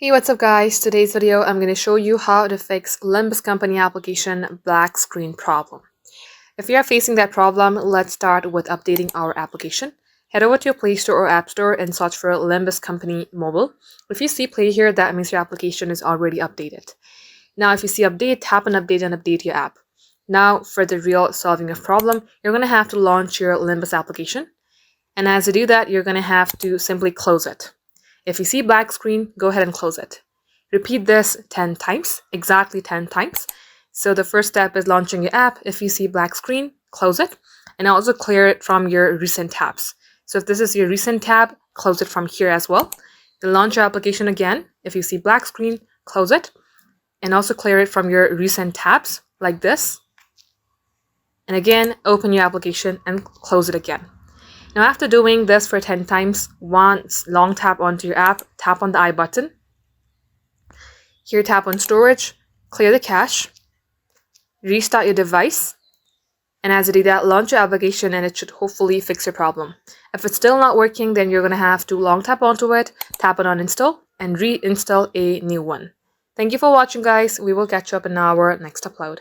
Hey, what's up guys? Today's video I'm going to show you how to fix Limbus Company application black screen problem. If you are facing that problem, let's start with updating our application. Head over to your Play Store or App Store and search for Limbus Company Mobile. If you see Play here, that means your application is already updated. Now if you see Update, tap on Update and update your app. Now for the real solving of problem, you're going to have to launch your Limbus application. And as you do that, you're going to have to simply close it. If you see black screen, go ahead and close it. Repeat this 10 times, exactly 10 times. So the first step is launching your app. If you see black screen, close it, and also clear it from your recent tabs. So if this is your recent tab, close it from here as well. Then launch your application again. If you see black screen, close it, and also clear it from your recent tabs like this. And again, open your application and close it again. Now after doing this for 10 times, once long tap onto your app, tap on the I button. Here tap on storage, clear the cache, restart your device, and as you do that, launch your application and it should hopefully fix your problem. If it's still not working, then you're going to have to long tap onto it, tap it on install, and reinstall a new one. Thank you for watching guys. We will catch you up in our next upload.